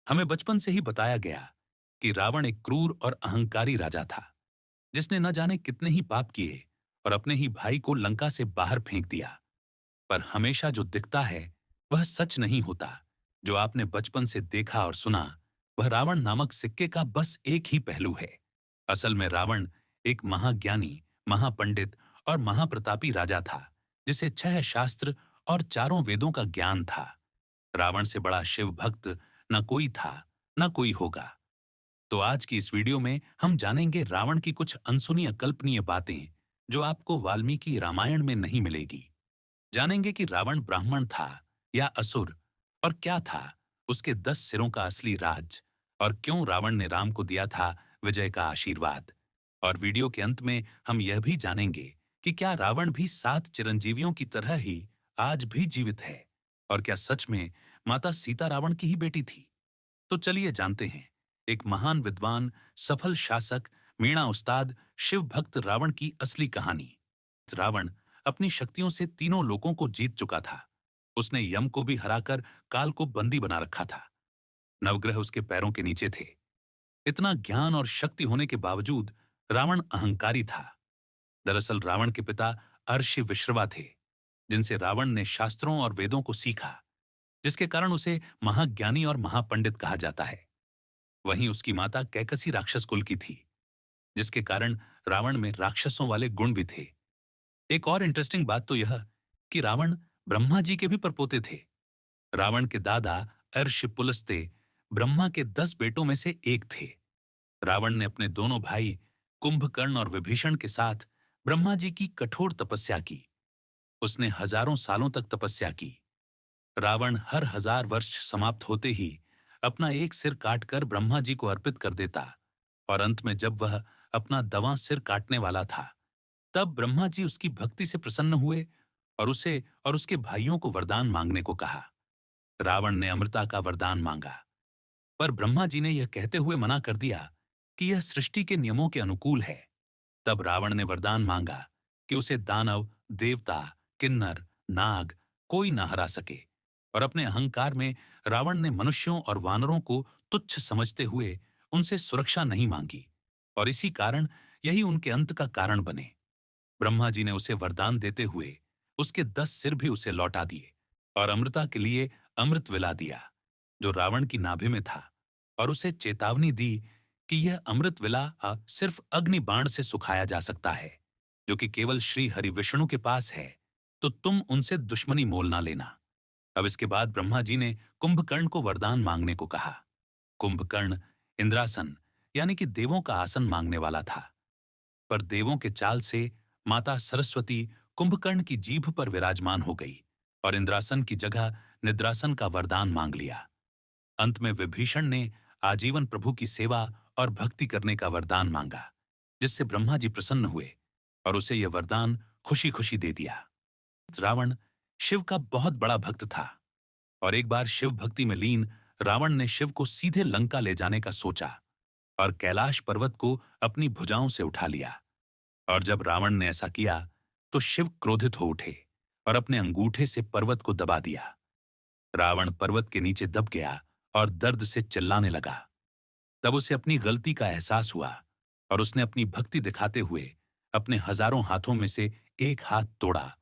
हमें बचपन से ही बताया गया कि रावण एक क्रूर और अहंकारी राजा था, जिसने न जाने कितने ही पाप किए और अपने ही भाई को लंका से बाहर फेंक दिया। पर हमेशा जो दिखता है वह सच नहीं होता। जो आपने बचपन से देखा और सुना, वह रावण नामक सिक्के का बस एक ही पहलू है। असल में रावण एक महाज्ञानी, महापंडित और महाप्रतापी राजा था, जिसे 6 शास्त्र और चारों वेदों का ज्ञान था। रावण से बड़ा शिव भक्त न कोई था, न कोई होगा। तो आज की इस वीडियो में हम जानेंगे रावण की कुछ अनसुनी अकल्पनीय बातें, जो आपको वाल्मीकि रामायण में नहीं मिलेगी। जानेंगे कि रावण ब्राह्मण था या असुर, और क्या था उसके 10 सिरों का असली राज, और क्यों रावण ने राम को दिया था विजय का आशीर्वाद। और वीडियो के अंत में हम यह भी जानेंगे कि क्या रावण भी 7 चिरंजीवियों की तरह ही आज भी जीवित है, और क्या सच में माता सीता रावण की ही बेटी थी। तो चलिए जानते हैं एक महान विद्वान, सफल शासक, मीणा उस्ताद, शिव भक्त रावण की असली कहानी। रावण अपनी शक्तियों से तीनों लोकों को जीत चुका था। उसने यम को भी हराकर काल को बंदी बना रखा था। नवग्रह उसके पैरों के नीचे थे। इतना ज्ञान और शक्ति होने के बावजूद रावण अहंकारी था। दरअसल रावण के पिता अर्षि विश्रवा थे, जिनसे रावण ने शास्त्रों और वेदों को सीखा, जिसके कारण उसे महाज्ञानी और महापंडित कहा जाता है। वहीं उसकी माता कैकसी राक्षस कुल की थी, जिसके कारण रावण में राक्षसों वाले गुण भी थे। एक और इंटरेस्टिंग बात तो यह कि रावण ब्रह्मा जी के भी परपोते थे। रावण के दादा अर्षपुलस्ते ब्रह्मा के 10 बेटों में से एक थे। रावण ने अपने दोनों भाई कुंभकर्ण और विभीषण के साथ ब्रह्मा जी की कठोर तपस्या की। उसने हजारों सालों तक तपस्या की। रावण हर 1000 वर्ष समाप्त होते ही अपना एक सिर काटकर ब्रह्मा जी को अर्पित कर देता, और अंत में जब वह अपना दवां सिर काटने वाला था, तब ब्रह्मा जी उसकी भक्ति से प्रसन्न हुए और उसे और उसके भाइयों को वरदान मांगने को कहा। रावण ने अमृता का वरदान मांगा, पर ब्रह्मा जी ने यह कहते हुए मना कर दिया कि यह सृष्टि के नियमों के अनुकूल है। तब रावण ने वरदान मांगा कि उसे दानव, देवता, किन्नर, नाग कोई न हरा सके, और अपने अहंकार में रावण ने मनुष्यों और वानरों को तुच्छ समझते हुए उनसे सुरक्षा नहीं मांगी, और इसी कारण यही उनके अंत का कारण बने। ब्रह्मा जी ने उसे वरदान देते हुए उसके 10 सिर भी उसे लौटा दिए, और अमृता के लिए अमृत विला दिया, जो रावण की नाभि में था, और उसे चेतावनी दी कि यह अमृत विला सिर्फ अग्नि बाण से सुखाया जा सकता है, जो कि केवल श्री हरि विष्णु के पास है। तो तुम उनसे दुश्मनी मोल ना लेना। अब इसके बाद ब्रह्मा जी ने कुंभकर्ण को वरदान मांगने को कहा। कुंभकर्ण इंद्रासन यानी कि देवों का आसन मांगने वाला था, पर देवों के चाल से माता सरस्वती कुंभकर्ण की जीभ पर विराजमान हो गई और इंद्रासन की जगह निद्रासन का वरदान मांग लिया। अंत में विभीषण ने आजीवन प्रभु की सेवा और भक्ति करने का वरदान मांगा, जिससे ब्रह्मा जी प्रसन्न हुए और उसे यह वरदान खुशी खुशी दे दिया। रावण शिव का बहुत बड़ा भक्त था, और एक बार शिव भक्ति में लीन रावण ने शिव को सीधे लंका ले जाने का सोचा और कैलाश पर्वत को अपनी भुजाओं से उठा लिया। और जब रावण ने ऐसा किया तो शिव क्रोधित हो उठे और अपने अंगूठे से पर्वत को दबा दिया। रावण पर्वत के नीचे दब गया और दर्द से चिल्लाने लगा। तब उसे अपनी गलती का एहसास हुआ, और उसने अपनी भक्ति दिखाते हुए अपने हजारों हाथों में से एक हाथ तोड़ा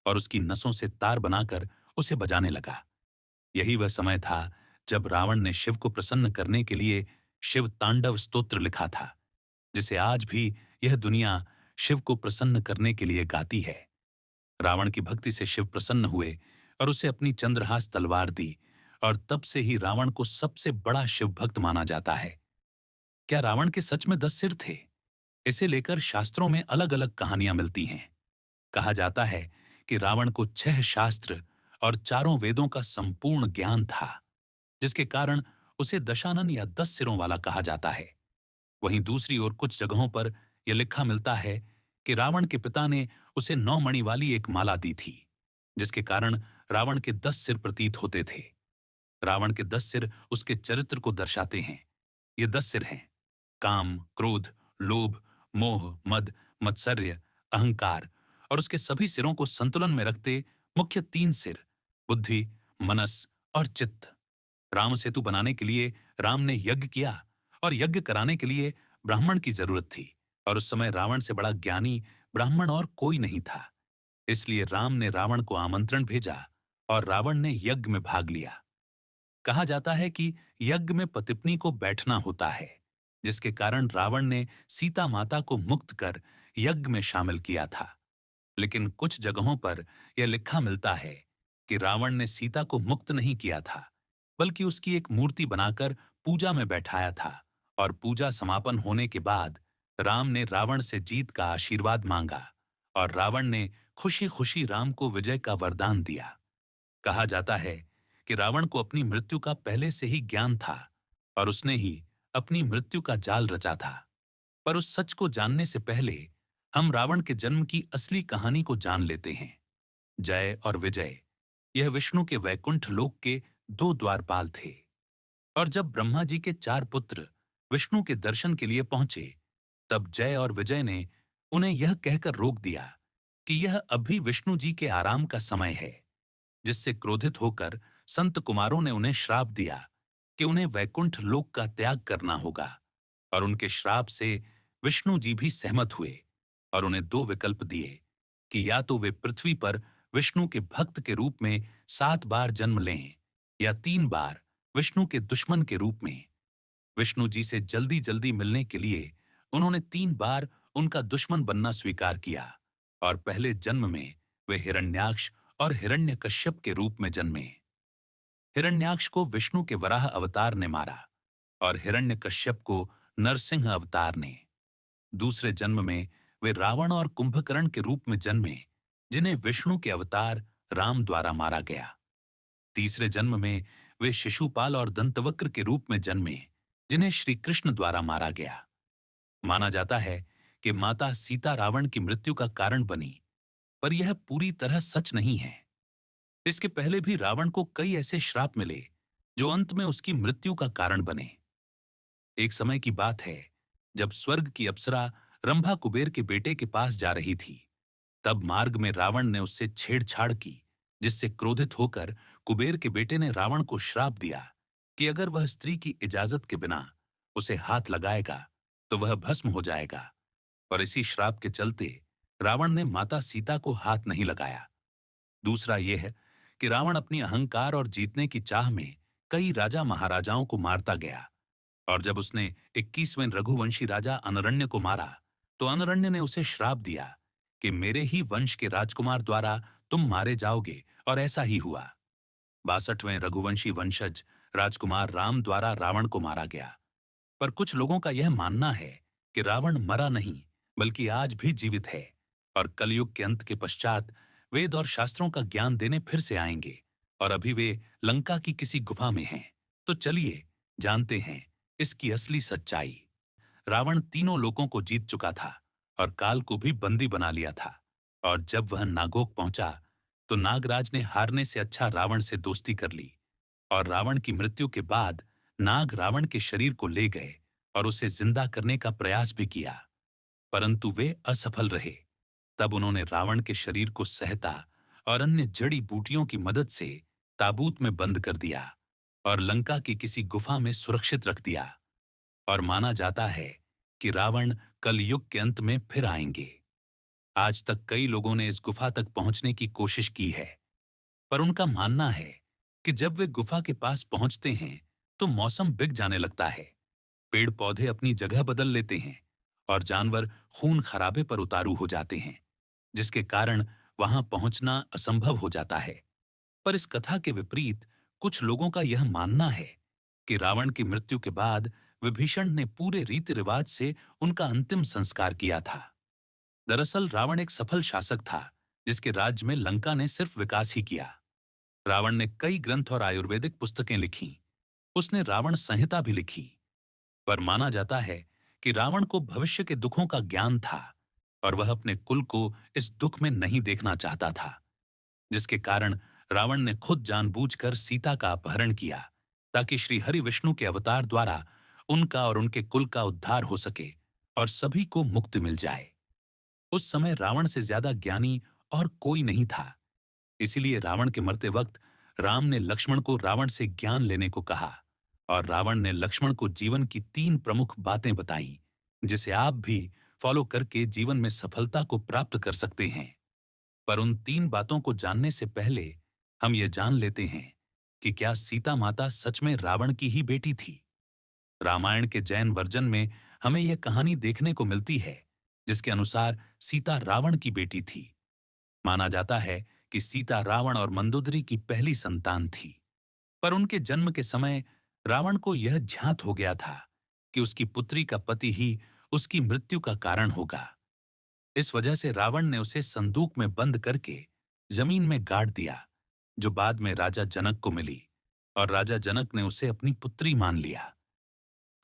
और उसकी नसों से तार बनाकर उसे बजाने लगा। यही वह समय था जब रावण ने शिव को प्रसन्न करने के लिए शिव तांडव स्तोत्र लिखा था, जिसे आज भी यह दुनिया शिव को प्रसन्न करने के लिए गाती है। रावण की भक्ति से शिव प्रसन्न हुए और उसे अपनी चंद्रहास तलवार दी, और तब से ही रावण को सबसे बड़ा शिव भक्त माना जाता है। क्या रावण के सच में 10 सिर थे? इसे लेकर शास्त्रों में अलग अलग कहानियां मिलती हैं। कहा जाता है कि रावण को 6 शास्त्र और चारों वेदों का संपूर्ण ज्ञान था, जिसके कारण उसे दशानन या 10 सिरों वाला कहा जाता है। वहीं दूसरी ओर कुछ जगहों पर यह लिखा मिलता है कि रावण के पिता ने उसे 9 मणि वाली एक माला दी थी, जिसके कारण रावण के 10 सिर प्रतीत होते थे। रावण के 10 सिर उसके चरित्र को दर्शाते हैं। ये 10 सिर हैं: काम, क्रोध, लोभ, मोह, मद, मत्सर्य, अहंकार, और उसके सभी सिरों को संतुलन में रखते मुख्य 3 सिर: बुद्धि, मनस और चित्त। राम सेतु बनाने के लिए राम ने यज्ञ किया और यज्ञ कराने के लिए ब्राह्मण की जरूरत थी और उस समय रावण से बड़ा ज्ञानी ब्राह्मण और कोई नहीं था। इसलिए राम ने रावण को आमंत्रण भेजा और रावण ने यज्ञ में भाग लिया। कहा जाता है कि यज्ञ में पतिपत्नी को बैठना होता है, जिसके कारण रावण ने सीता माता को मुक्त कर यज्ञ में शामिल किया था। लेकिन कुछ जगहों पर यह लिखा मिलता है कि रावण ने सीता को मुक्त नहीं किया था, बल्कि उसकी एक मूर्ति बनाकर पूजा में बैठाया था और पूजा समापन होने के बाद राम ने रावण से जीत का आशीर्वाद मांगा और रावण ने खुशी खुशी राम को विजय का वरदान दिया। कहा जाता है कि रावण को अपनी मृत्यु का पहले से ही ज्ञान था और उसने ही अपनी मृत्यु का जाल रचा था। पर उस सच को जानने से पहले हम रावण के जन्म की असली कहानी को जान लेते हैं। जय और विजय यह विष्णु के वैकुंठ लोक के दो द्वारपाल थे और जब ब्रह्मा जी के चार पुत्र विष्णु के दर्शन के लिए पहुंचे, तब जय और विजय ने उन्हें यह कहकर रोक दिया कि यह अभी विष्णु जी के आराम का समय है, जिससे क्रोधित होकर संत कुमारों ने उन्हें श्राप दिया कि उन्हें वैकुंठ लोक का त्याग करना होगा। और उनके श्राप से विष्णु जी भी सहमत हुए और उन्हें दो विकल्प दिए कि या तो वे पृथ्वी पर विष्णु के भक्त के रूप में 7 बार जन्म लें या 3 बार विष्णु के दुश्मन के रूप में। विष्णु जी से जल्दी जल्दी मिलने के लिए उन्होंने 3 बार उनका दुश्मन बनना स्वीकार किया और पहले जन्म में वे हिरण्याक्ष और हिरण्यकश्यप के रूप में जन्मे। हिरण्याक्ष को विष्णु के वराह अवतार ने मारा और हिरण्यकश्यप को नरसिंह अवतार ने। दूसरे जन्म में वे रावण और कुंभकर्ण के रूप में जन्मे, जिन्हें विष्णु के अवतार राम द्वारा मारा गया। तीसरे जन्म में वे शिशुपाल और दंतवक्र के रूप में जन्मे, जिन्हें श्री कृष्ण द्वारा मारा गया। माना जाता है कि माता सीता रावण की मृत्यु का कारण बनी, पर यह पूरी तरह सच नहीं है। इसके पहले भी रावण को कई ऐसे श्राप मिले जो अंत में उसकी मृत्यु का कारण बने। एक समय की बात है, जब स्वर्ग की अप्सरा रंभा कुबेर के बेटे के पास जा रही थी, तब मार्ग में रावण ने उससे छेड़छाड़ की, जिससे क्रोधित होकर कुबेर के बेटे ने रावण को श्राप दिया कि अगर वह स्त्री की इजाजत के बिना उसे हाथ लगाएगा तो वह भस्म हो जाएगा। और इसी श्राप के चलते रावण ने माता सीता को हाथ नहीं लगाया। दूसरा यह है कि रावण अपनी अहंकार और जीतने की चाह में कई राजा महाराजाओं को मारता गया और जब उसने 21वें रघुवंशी राजा अनरण्य को मारा, तो अनरण्य ने उसे श्राप दिया कि मेरे ही वंश के राजकुमार द्वारा तुम मारे जाओगे, और ऐसा ही हुआ। 62वें रघुवंशी वंशज राजकुमार राम द्वारा रावण को मारा गया। पर कुछ लोगों का यह मानना है कि रावण मरा नहीं, बल्कि आज भी जीवित है और कलयुग के अंत के पश्चात वेद और शास्त्रों का ज्ञान देने फिर से आएंगे और अभी वे लंका की किसी गुफा में हैं। तो चलिए जानते हैं इसकी असली सच्चाई। रावण तीनों लोकों को जीत चुका था और काल को भी बंदी बना लिया था, और जब वह नागोक पहुंचा तो नागराज ने हारने से अच्छा रावण से दोस्ती कर ली और रावण की मृत्यु के बाद नाग रावण के शरीर को ले गए और उसे जिंदा करने का प्रयास भी किया, परंतु वे असफल रहे। तब उन्होंने रावण के शरीर को सहता और अन्य जड़ी बूटियों की मदद से ताबूत में बंद कर दिया और लंका की किसी गुफा में सुरक्षित रख दिया। और माना जाता है कि रावण कलयुग के अंत में फिर आएंगे। आज तक कई लोगों ने इस गुफा तक पहुंचने की कोशिश की है, पर उनका मानना है कि जब वे गुफा के पास पहुंचते हैं तो मौसम बिक जाने लगता है, पेड़ पौधे अपनी जगह बदल लेते हैं और जानवर खून खराबे पर उतारू हो जाते हैं, जिसके कारण वहां पहुंचना असंभव हो जाता है। पर इस कथा के विपरीत कुछ लोगों का यह मानना है कि रावण की मृत्यु के बाद विभीषण ने पूरे रीति रिवाज से उनका अंतिम संस्कार किया था। दरअसल रावण एक सफल शासक था, जिसके राज्य में लंका ने सिर्फ विकास ही किया। रावण ने कई ग्रंथ और आयुर्वेदिक पुस्तकें लिखी। उसने रावण संहिता भी लिखी। पर माना जाता है कि रावण को भविष्य के दुखों का ज्ञान था और वह अपने कुल को इस दुख में नहीं देखना चाहता था, जिसके कारण रावण ने खुद जानबूझकर सीता का अपहरण किया ताकि श्री हरि विष्णु के अवतार द्वारा उनका और उनके कुल का उद्धार हो सके और सभी को मुक्ति मिल जाए। उस समय रावण से ज्यादा ज्ञानी और कोई नहीं था, इसीलिए रावण के मरते वक्त राम ने लक्ष्मण को रावण से ज्ञान लेने को कहा और रावण ने लक्ष्मण को जीवन की 3 प्रमुख बातें बताई जिसे आप भी फॉलो करके जीवन में सफलता को प्राप्त कर सकते हैं। पर उन 3 बातों को जानने से पहले हम ये जान लेते हैं कि क्या सीता माता सच में रावण की ही बेटी थी। रामायण के जैन वर्जन में हमें यह कहानी देखने को मिलती है जिसके अनुसार सीता रावण की बेटी थी। माना जाता है कि सीता रावण और मंदोदरी की पहली संतान थी। पर उनके जन्म के समय रावण को यह ज्ञात हो गया था कि उसकी पुत्री का पति ही उसकी मृत्यु का कारण होगा। इस वजह से रावण ने उसे संदूक में बंद करके जमीन में गाड़ दिया, जो बाद में राजा जनक को मिली और राजा जनक ने उसे अपनी पुत्री मान लिया।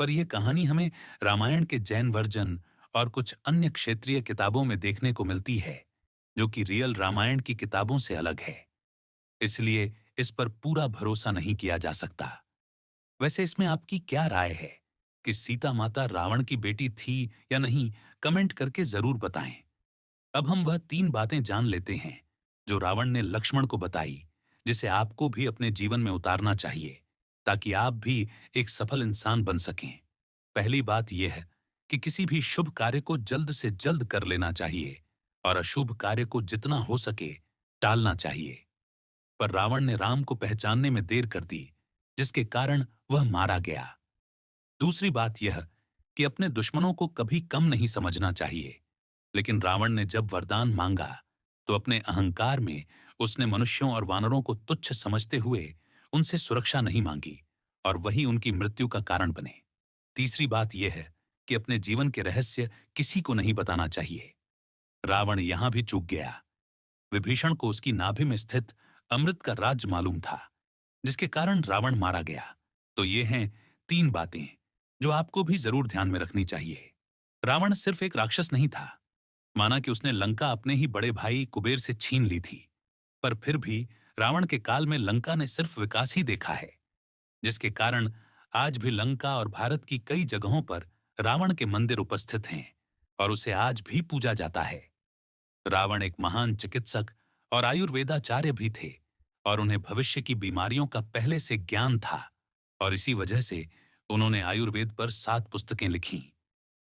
पर यह कहानी हमें रामायण के जैन वर्जन और कुछ अन्य क्षेत्रीय किताबों में देखने को मिलती है, जो कि रियल रामायण की किताबों से अलग है। इसलिए इस पर पूरा भरोसा नहीं किया जा सकता। वैसे इसमें आपकी क्या राय है कि सीता माता रावण की बेटी थी या नहीं? कमेंट करके जरूर बताएं। अब हम वह 3 बातें जान लेते हैं जो रावण ने लक्ष्मण को बताई, जिसे आपको भी अपने जीवन में उतारना चाहिए ताकि आप भी एक सफल इंसान बन सकें। पहली बात यह है कि किसी भी शुभ कार्य को जल्द से जल्द कर लेना चाहिए और अशुभ कार्य को जितना हो सके टालना चाहिए। पर रावण ने राम को पहचानने में देर कर दी, जिसके कारण वह मारा गया। दूसरी बात यह कि अपने दुश्मनों को कभी कम नहीं समझना चाहिए, लेकिन रावण ने जब वरदान मांगा तो अपने अहंकार में उसने मनुष्यों और वानरों को तुच्छ समझते हुए उनसे सुरक्षा नहीं मांगी और वही उनकी मृत्यु का कारण बने। तीसरी बात यह है कि अपने जीवन के रहस्य किसी को नहीं बताना चाहिए। रावण यहां भी चूक गया। विभीषण को उसकी नाभि में स्थित अमृत का राज मालूम था, जिसके कारण रावण मारा गया। तो ये हैं 3 बातें जो आपको भी जरूर ध्यान में रखनी चाहिए। रावण सिर्फ एक राक्षस नहीं था। माना कि उसने लंका अपने ही बड़े भाई कुबेर से छीन ली थी, पर फिर भी रावण के काल में लंका ने सिर्फ विकास ही देखा है, जिसके कारण आज भी लंका और भारत की कई जगहों पर रावण के मंदिर उपस्थित हैं और उसे आज भी पूजा जाता है। रावण एक महान चिकित्सक और आयुर्वेदाचार्य भी थे और उन्हें भविष्य की बीमारियों का पहले से ज्ञान था और इसी वजह से उन्होंने आयुर्वेद पर 7 पुस्तकें लिखीं।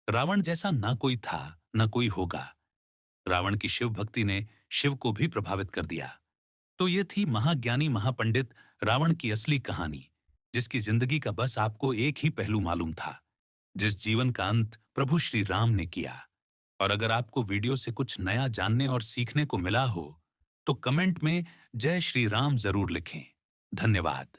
रावण जैसा ना कोई था न कोई होगा। रावण की शिव भक्ति ने शिव को भी प्रभावित कर दिया। तो ये थी महाज्ञानी महापंडित रावण की असली कहानी, जिसकी जिंदगी का बस आपको एक ही पहलू मालूम था, जिस जीवन का अंत प्रभु श्री राम ने किया। और अगर आपको वीडियो से कुछ नया जानने और सीखने को मिला हो, तो कमेंट में जय श्री राम जरूर लिखें। धन्यवाद।